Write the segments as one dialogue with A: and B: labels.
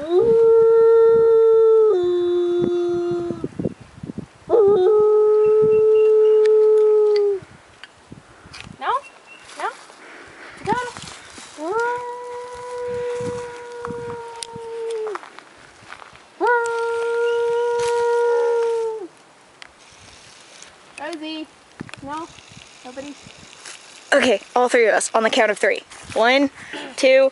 A: No? No? Go. Rosie. No? Nobody?
B: Okay, all three of us on the count of 3. 1, 2.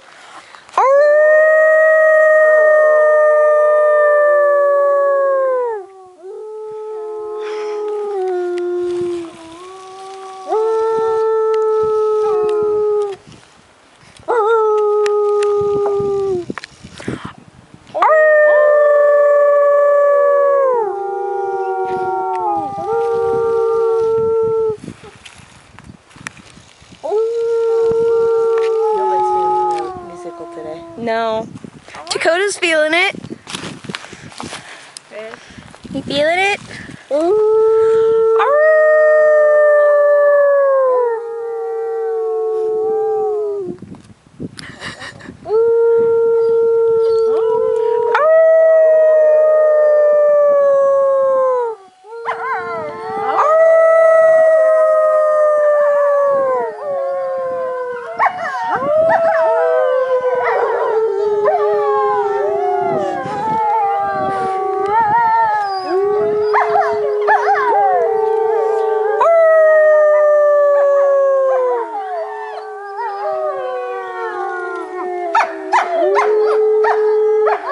C: Today.
B: No. Dakota's feeling it. You feeling it?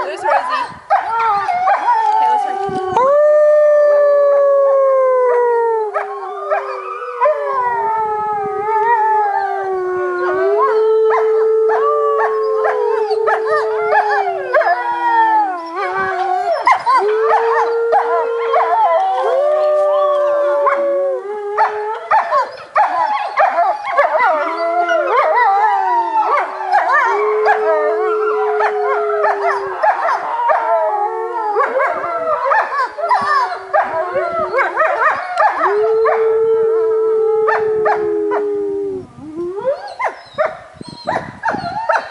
A: There's Rosie. Okay, let's run.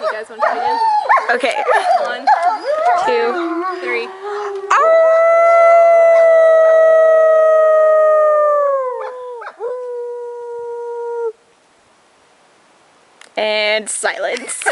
A: You guys want to try again?
B: Okay.
A: 1,
B: 2.
A: 3.
B: And silence.